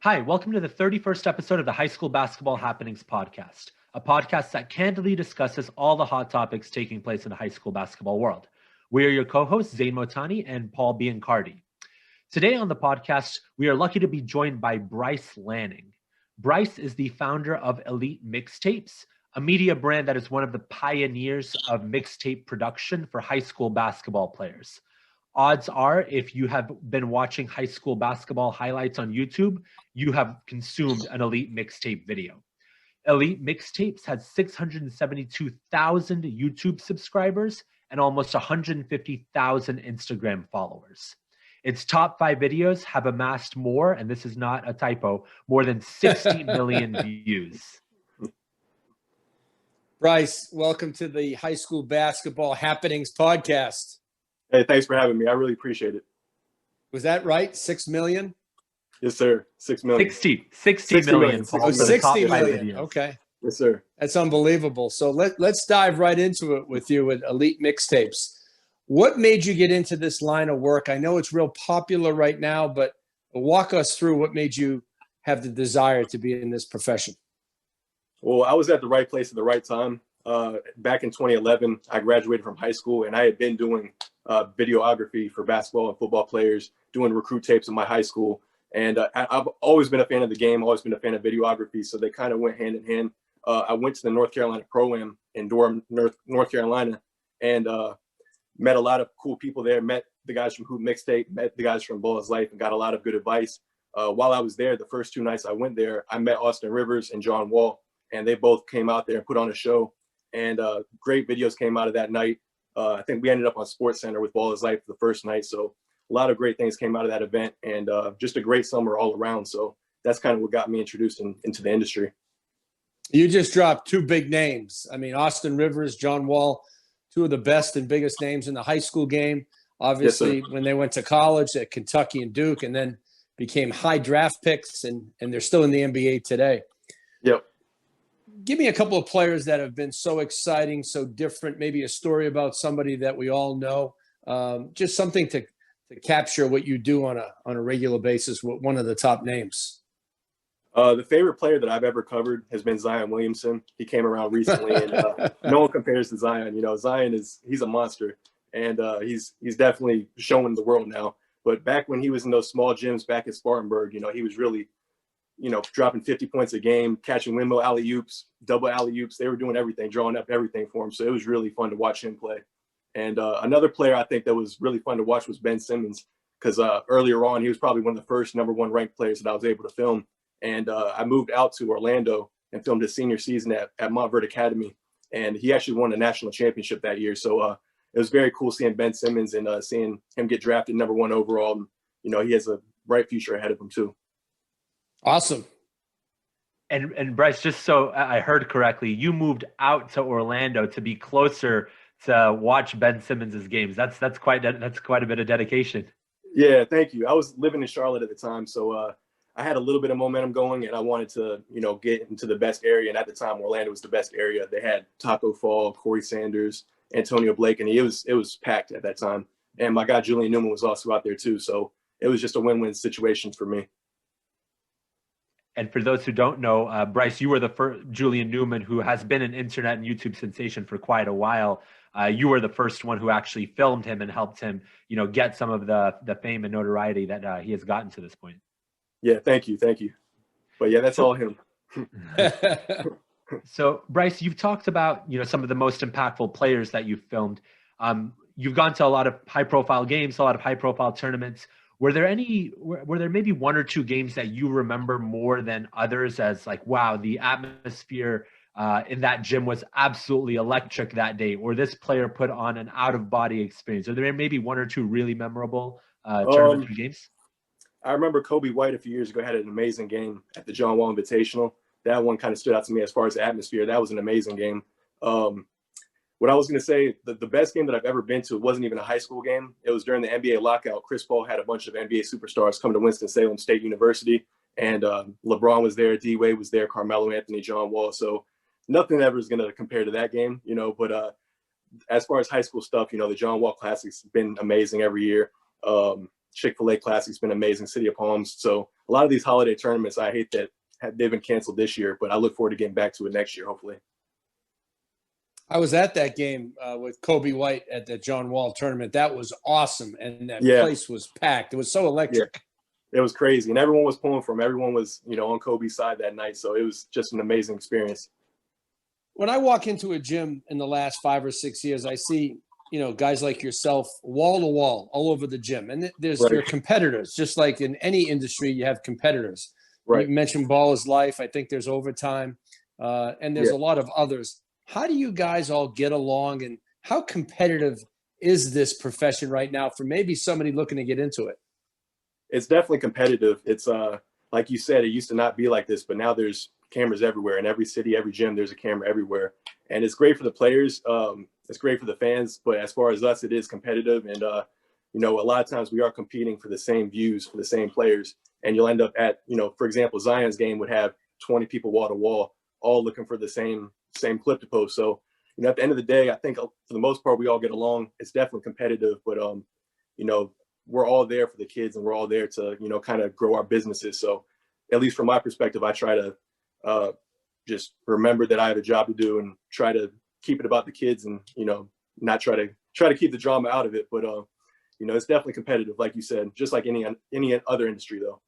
Hi, welcome to the 31st episode of the High School Basketball Happenings podcast, a podcast that candidly discusses all the hot topics taking place in the high school basketball world. We are your co-hosts, Zain Motani and Paul Biancardi. Today on the podcast, we are lucky to be joined by Bryce Lanning. Bryce is the founder of EliteMixtapes, a media brand that is one of the pioneers of mixtape production for high school basketball players. Odds are, if you have been watching high school basketball highlights on YouTube, you have consumed an Elite Mixtape video. Elite Mixtapes has 672,000 YouTube subscribers and almost 150,000 Instagram followers. Its top 5 videos have amassed more, and this is not a typo, more than 60 million views. Bryce, welcome to the High School Basketball Happenings podcast. Hey, thanks for having me. I really appreciate it. Was that right? 6 million? Yes, sir. 6 million. 60 million. Oh, 60 million. Okay. Yes, sir. That's unbelievable. So let's dive right into it with you at Elite Mixtapes. What made you get into this line of work? I know it's real popular right now, but walk us through what made you have the desire to be in this profession. Well, I was at the right place at the right time. Back in 2011, I graduated from high school, and I had been doing videography for basketball and football players, doing recruit tapes in my high school. And I've always been a fan of the game, always been a fan of videography, so they kind of went hand in hand. I went to the North Carolina Pro-Am in Durham, North Carolina, and met a lot of cool people there, met the guys from Hoop Mixtape, met the guys from Ball is Life, and got a lot of good advice. While I was there, the first 2 nights I went there, I met Austin Rivers and John Wall, and they both came out there and put on a show. And great videos came out of that night. I think we ended up on SportsCenter with Ball is Life the first night. So a lot of great things came out of that event, and just a great summer all around. So that's kind of what got me introduced into the industry. You just dropped 2 big names. I mean, Austin Rivers, John Wall, 2 of the best and biggest names in the high school game. Obviously, yes, when they went to college at Kentucky and Duke, and then became high draft picks, and they're still in the NBA today. Yep. Give me a couple of players that have been so exciting, so different, maybe a story about somebody that we all know, just something to capture what you do on a regular basis with one of the top names. The favorite player that I've ever covered has been Zion Williamson. He came around recently, and no one compares to Zion. You know, Zion he's a monster, and he's definitely showing the world now. But back when he was in those small gyms back at Spartanburg, you know, he was really, you know, dropping 50 points a game, catching windmill alley-oops, double alley-oops. They were doing everything, drawing up everything for him. So it was really fun to watch him play. And another player I think that was really fun to watch was Ben Simmons, because earlier on, he was probably one of the first #1 ranked players that I was able to film. And I moved out to Orlando and filmed his senior season at Montverde Academy. And he actually won a national championship that year. So it was very cool seeing Ben Simmons and seeing him get drafted #1 overall. And, you know, he has a bright future ahead of him too. Awesome. And Bryce, just so I heard correctly, you moved out to Orlando to be closer to watch Ben Simmons' games. That's quite a bit of dedication. Yeah, thank you. I was living in Charlotte at the time, so I had a little bit of momentum going, and I wanted to, you know, get into the best area. And at the time, Orlando was the best area. They had Taco Fall, Corey Sanders, Antonio Blake, and it was packed at that time. And my guy Julian Newman was also out there too. So it was just a win-win situation for me. And for those who don't know, Bryce, you were the first Julian Newman, who has been an internet and YouTube sensation for quite a while. You were the first one who actually filmed him and helped him, you know, get some of the fame and notoriety that he has gotten to this point. Yeah, thank you. But yeah, that's all him. So, Bryce, you've talked about, you know, some of the most impactful players that you've filmed. You've gone to a lot of high-profile games, a lot of high-profile tournaments. Were there maybe 1 or 2 games that you remember more than others as like, wow, the atmosphere in that gym was absolutely electric that day, or this player put on an out-of-body experience? Are there maybe 1 or 2 really memorable tournament games? I remember Kobe White a few years ago had an amazing game at the John Wall Invitational. That one kind of stood out to me as far as the atmosphere. That was an amazing game. What I was going to say, the best game that I've ever been to, it wasn't even a high school game. It was during the NBA lockout. Chris Paul had a bunch of NBA superstars come to Winston-Salem State University, and LeBron was there, D-Wade was there, Carmelo Anthony, John Wall. So nothing ever is going to compare to that game, you know. But as far as high school stuff, you know, the John Wall Classic's been amazing every year. Chick-fil-A Classic's been amazing. City of Palms. So a lot of these holiday tournaments, I hate that they've been canceled this year, but I look forward to getting back to it next year, hopefully. I was at that game with Kobe White at the John Wall tournament. That was awesome, and that place was packed. It was so electric. Yeah. It was crazy, and everyone was pulling for him. Everyone was, on Kobe's side that night, so it was just an amazing experience. When I walk into a gym in the last 5 or 6 years, I see, guys like yourself, wall to wall, all over the gym, and there are competitors. Just like in any industry, you have competitors. Right. You mentioned ball is life. I think there's overtime, and there's a lot of others. How do you guys all get along, and how competitive is this profession right now for maybe somebody looking to get into it? It's definitely competitive. It's like you said, it used to not be like this, but now there's cameras everywhere. In every city, every gym, there's a camera everywhere. And it's great for the players. It's great for the fans. But as far as us, it is competitive. And, a lot of times we are competing for the same views, for the same players. And you'll end up at, for example, Zion's game would have 20 people wall to wall, all looking for the same clip to post. So, at the end of the day, I think for the most part, we all get along. It's definitely competitive, but, we're all there for the kids, and we're all there to, kind of grow our businesses. So at least from my perspective, I try to just remember that I have a job to do and try to keep it about the kids, and, not try to keep the drama out of it. But, it's definitely competitive, like you said, just like any other industry, though.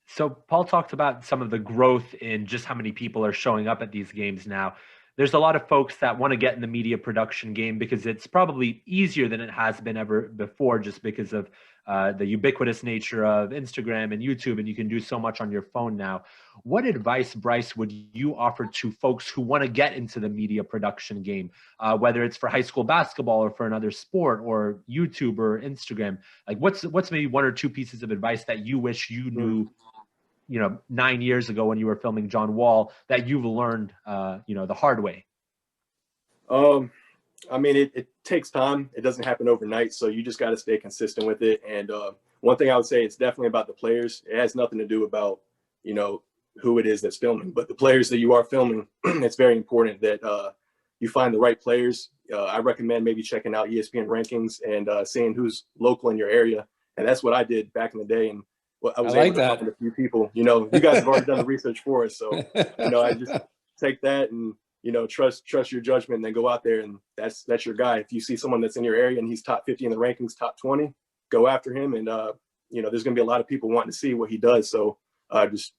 So Paul talked about some of the growth in just how many people are showing up at these games now. There's a lot of folks that want to get in the media production game because it's probably easier than it has been ever before, just because of the ubiquitous nature of Instagram and YouTube, and you can do so much on your phone now. What advice, Bryce, would you offer to folks who want to get into the media production game, whether it's for high school basketball or for another sport or YouTube or Instagram? Like, what's maybe 1 or 2 pieces of advice that you wish you knew 9 years ago when you were filming John Wall that you've learned, the hard way? I mean, it takes time. It doesn't happen overnight. So you just got to stay consistent with it. And one thing I would say, it's definitely about the players. It has nothing to do about, who it is that's filming, but the players that you are filming, it's very important that you find the right players. I recommend maybe checking out ESPN rankings and seeing who's local in your area. And that's what I did back in the day. And I was able to find a few people. You guys have already done the research for us, so I just take that and trust your judgment, and then go out there, and that's your guy. If you see someone that's in your area and he's top 50 in the rankings, top 20, go after him. And there's going to be a lot of people wanting to see what he does. So just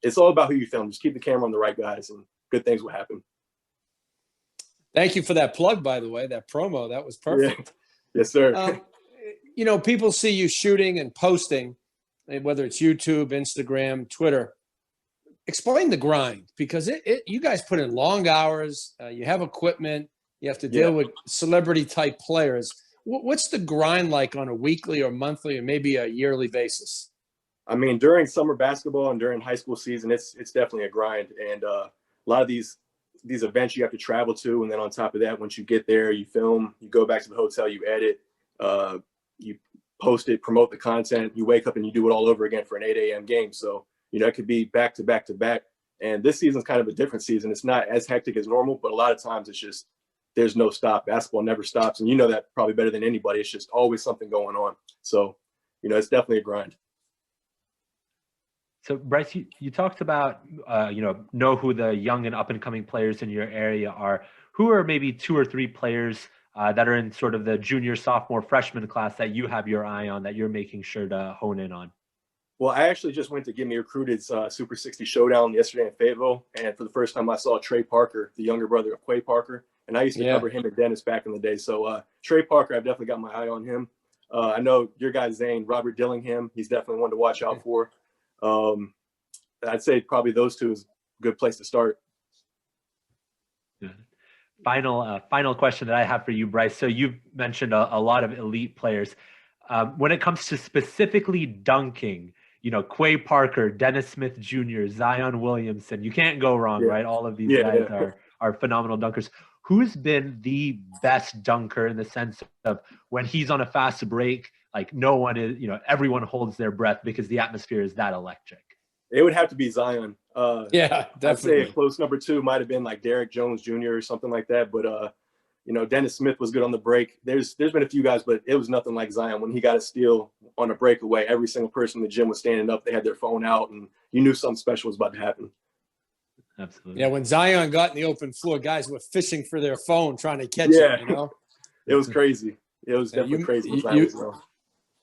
it's all about who you film. Just keep the camera on the right guys, and good things will happen. Thank you for that plug, by the way, that promo. That was perfect. Yeah. Yes, sir. People see you shooting and posting, whether it's YouTube, Instagram, Twitter. Explain the grind, because you guys put in long hours. You have equipment. You have to deal with celebrity type players. What's the grind like on a weekly or monthly or maybe a yearly basis? I mean, during summer basketball and during high school season, it's definitely a grind. And a lot of these events you have to travel to. And then on top of that, once you get there, you film, you go back to the hotel, you edit, you post it, promote the content, you wake up and you do it all over again for an 8 a.m. game. So, it could be back to back to back. And this season's kind of a different season. It's not as hectic as normal, but a lot of times it's just, there's no stop. Basketball never stops. And that probably better than anybody. It's just always something going on. So, it's definitely a grind. So Bryce, you talked about, know who the young and up and coming players in your area are. Who are maybe 2 or 3 players that are in sort of the junior, sophomore, freshman class that you have your eye on, that you're making sure to hone in on? Well, I actually just went to Get Me Recruited's Super 60 Showdown yesterday in Fayetteville. And for the first time, I saw Trey Parker, the younger brother of Quay Parker. And I used to cover him and Dennis back in the day. So Trey Parker, I've definitely got my eye on him. I know your guy, Zain, Robert Dillingham, he's definitely one to watch out for. I'd say probably those 2 is a good place to start. Final question that I have for you, Bryce. So you've mentioned a lot of elite players. When it comes to specifically dunking, Quay Parker, Dennis Smith Jr., Zion Williamson, you can't go wrong, right? All of these guys are phenomenal dunkers. Who's been the best dunker in the sense of when he's on a fast break, like no one is, everyone holds their breath because the atmosphere is that electric? It would have to be Zion. Definitely. I'd say a close number 2 might have been like Derek Jones Jr. or something like that. But, Dennis Smith was good on the break. There's been a few guys, but it was nothing like Zion. When he got a steal on a breakaway, every single person in the gym was standing up. They had their phone out, and you knew something special was about to happen. Absolutely. Yeah, when Zion got in the open floor, guys were fishing for their phone trying to catch him, It was crazy. It was definitely crazy.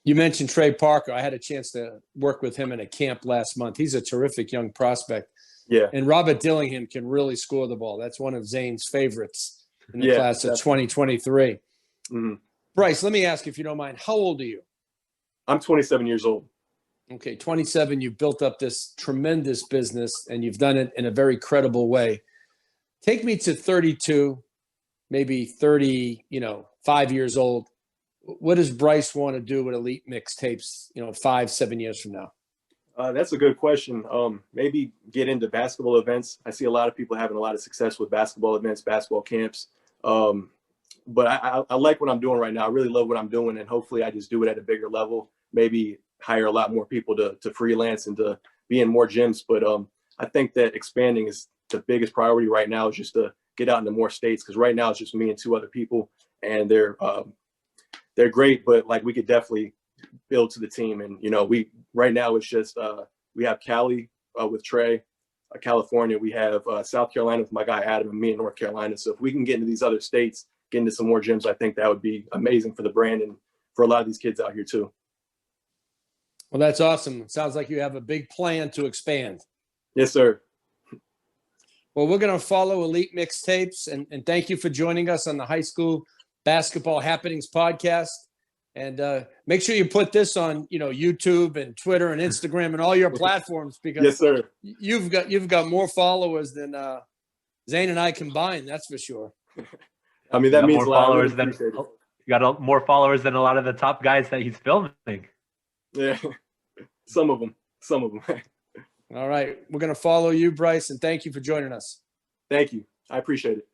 You mentioned Trey Parker. I had a chance to work with him in a camp last month. He's a terrific young prospect. Yeah. And Robert Dillingham can really score the ball. That's one of Zane's favorites in the class of 2023. Mm-hmm. Bryce, let me ask you, if you don't mind, how old are you? I'm 27 years old. Okay, 27. You've built up this tremendous business, and you've done it in a very credible way. Take me to 32, maybe 30, 5 years old. What does Bryce want to do with Elite Mixtapes, 5-7 years from now? That's a good question. Maybe get into basketball events. I see a lot of people having a lot of success with basketball events, basketball camps. But I like what I'm doing right now. I really love what I'm doing, and hopefully I just do it at a bigger level. Maybe hire a lot more people to freelance and to be in more gyms. But I think that expanding is the biggest priority right now, is just to get out into more states, because right now it's just me and 2 other people, and they're great, but like we could definitely build to the team. And right now it's just we have Cali with Trey, California. We have South Carolina with my guy Adam, and me in North Carolina. So if we can get into these other states, get into some more gyms, I think that would be amazing for the brand and for a lot of these kids out here too. Well, that's awesome. It sounds like you have a big plan to expand. Yes, sir. Well, we're going to follow Elite Mixtapes, and thank you for joining us on the High School Basketball Happenings podcast. And make sure you put this on, YouTube and Twitter and Instagram and all your platforms, because yes, sir. You've got more followers than Zain and I combined. That's for sure. I mean, that means more followers than you got more followers than a lot of the top guys that he's filming. Yeah, some of them. All right, we're going to follow you, Bryce, and thank you for joining us. Thank you. I appreciate it.